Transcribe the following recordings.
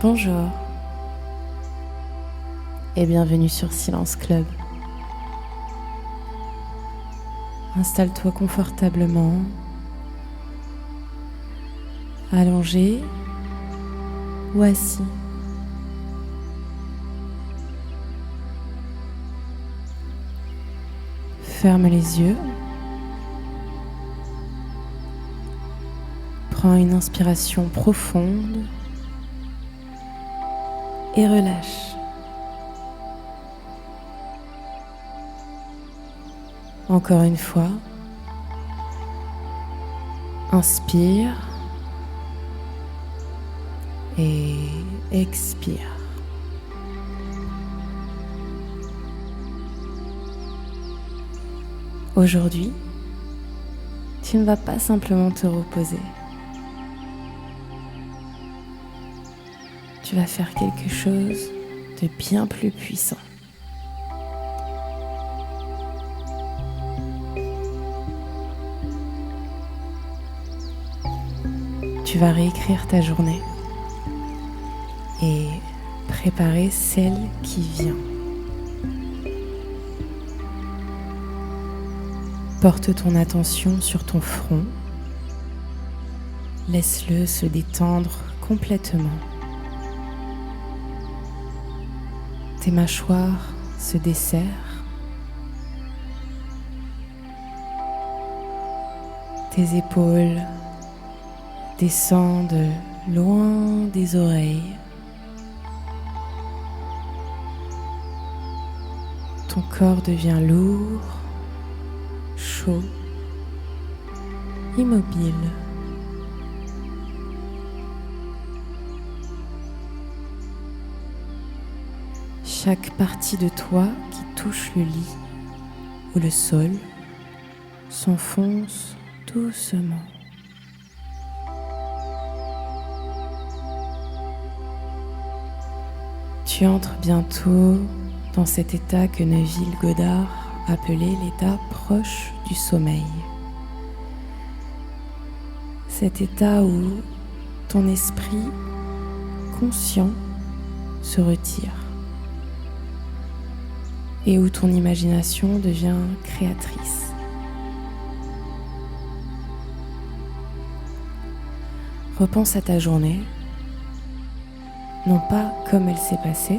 Bonjour et bienvenue sur Silence Club. Installe-toi confortablement, allongé ou assis. Ferme les yeux. Prends une inspiration profonde et relâche. Encore une fois, inspire et expire. Aujourd'hui, tu ne vas pas simplement te reposer. Tu vas faire quelque chose de bien plus puissant. Tu vas réécrire ta journée et préparer celle qui vient. Porte ton attention sur ton front. Laisse-le se détendre complètement. Tes mâchoires se desserrent. Tes épaules descendent loin des oreilles. Ton corps devient lourd, chaud, immobile. Chaque partie de toi qui touche le lit ou le sol s'enfonce doucement. Tu entres bientôt dans cet état que Neville Goddard appelait l'état proche du sommeil. Cet état où ton esprit conscient se retire et où ton imagination devient créatrice. Repense à ta journée, non pas comme elle s'est passée,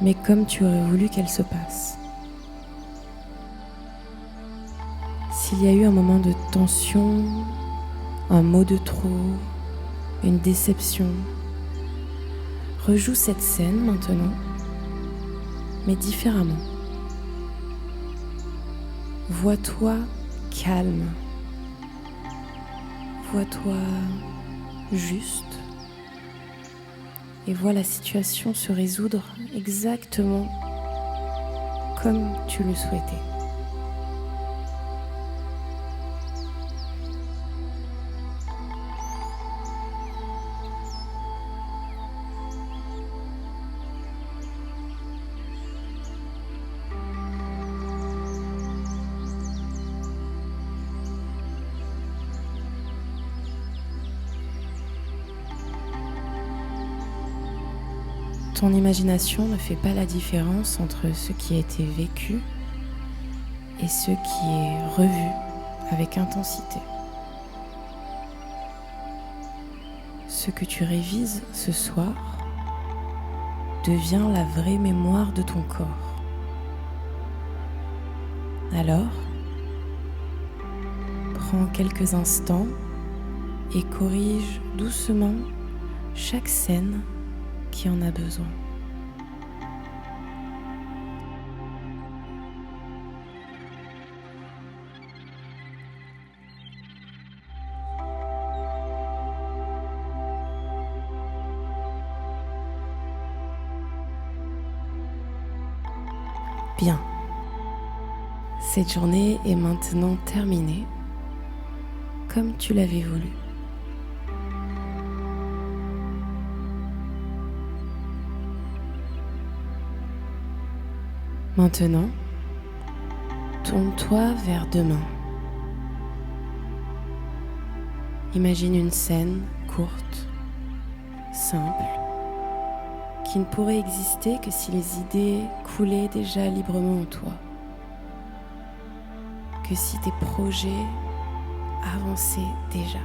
mais comme tu aurais voulu qu'elle se passe. S'il y a eu un moment de tension, un mot de trop, une déception, rejoue cette scène maintenant, mais différemment. Vois-toi calme, vois-toi juste, et vois la situation se résoudre exactement comme tu le souhaitais. Ton imagination ne fait pas la différence entre ce qui a été vécu et ce qui est revu avec intensité. Ce que tu révises ce soir devient la vraie mémoire de ton corps. Alors, prends quelques instants et corrige doucement chaque scène qui en a besoin. Bien. Cette journée est maintenant terminée, comme tu l'avais voulu. Maintenant, tourne-toi vers demain. Imagine une scène courte, simple, qui ne pourrait exister que si les idées coulaient déjà librement en toi, que si tes projets avançaient déjà,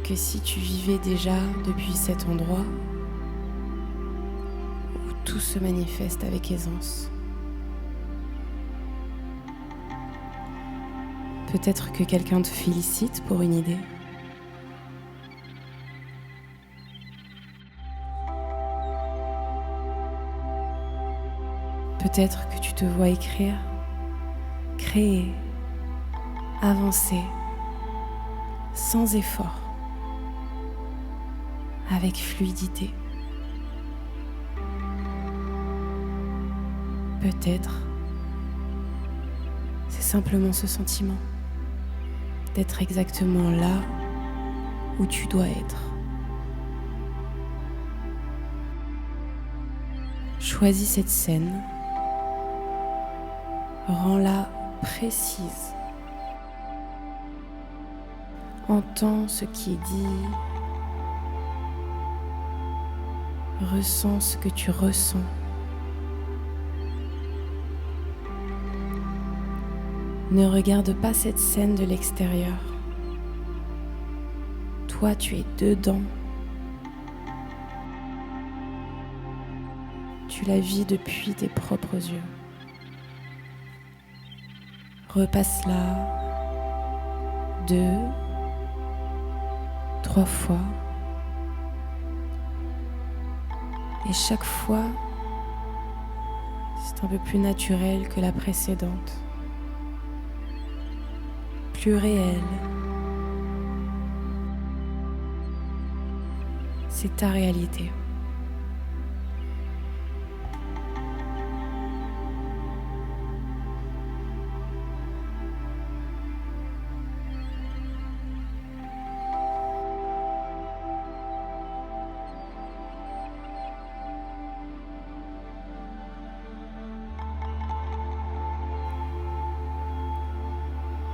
que si tu vivais déjà depuis cet endroit où tout se manifeste avec aisance. Peut-être que quelqu'un te félicite pour une idée. Peut-être que tu te vois écrire, créer, avancer, sans effort, avec fluidité. Peut-être, c'est simplement ce sentiment d'être exactement là où tu dois être. Choisis cette scène, rends-la précise. Entends ce qui est dit, ressens ce que tu ressens. Ne regarde pas cette scène de l'extérieur. Toi, tu es dedans. Tu la vis depuis tes propres yeux. Repasse-la 2, 3 fois. Et chaque fois, c'est un peu plus naturel que la précédente. Plus réel. C'est ta réalité.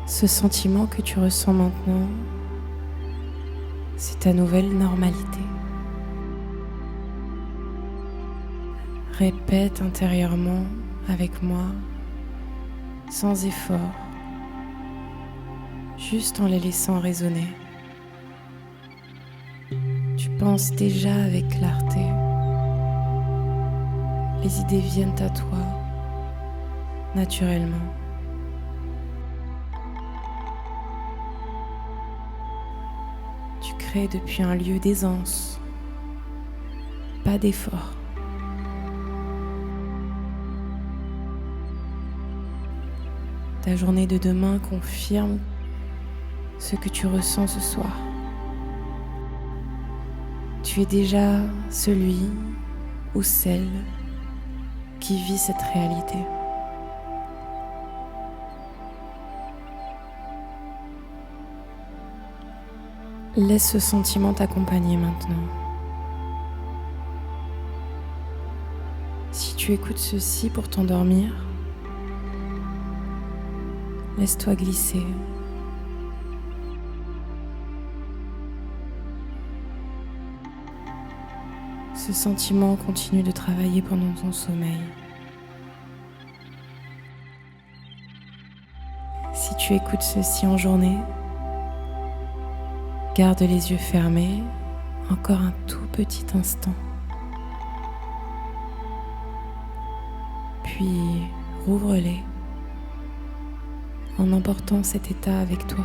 Ce sentiment que tu ressens maintenant, c'est ta nouvelle normalité. Répète intérieurement avec moi, sans effort, juste en les laissant résonner. Tu penses déjà avec clarté. Les idées viennent à toi, naturellement. Tu crées depuis un lieu d'aisance, pas d'effort. Ta journée de demain confirme ce que tu ressens ce soir. Tu es déjà celui ou celle qui vit cette réalité. Laisse ce sentiment t'accompagner maintenant. Si tu écoutes ceci pour t'endormir, laisse-toi glisser. Ce sentiment continue de travailler pendant ton sommeil. Si tu écoutes ceci en journée, garde les yeux fermés encore un tout petit instant. Puis rouvre-les en emportant cet état avec toi.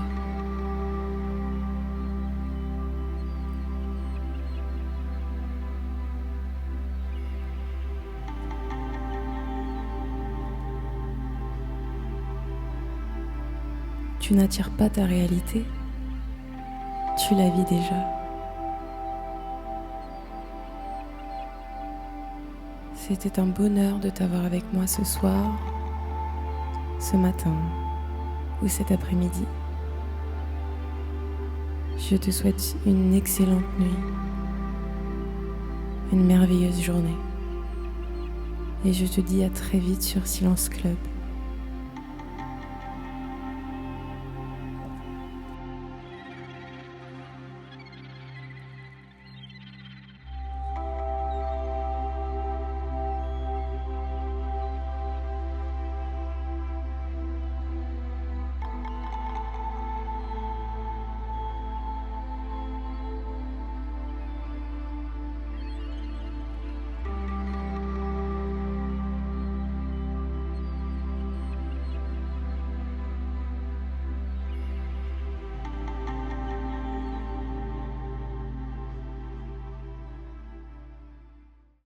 Tu n'attires pas ta réalité, tu la vis déjà. C'était un bonheur de t'avoir avec moi ce soir, ce matin ou cet après-midi. Je te souhaite une excellente nuit, une merveilleuse journée. Et je te dis à très vite sur Silence Club.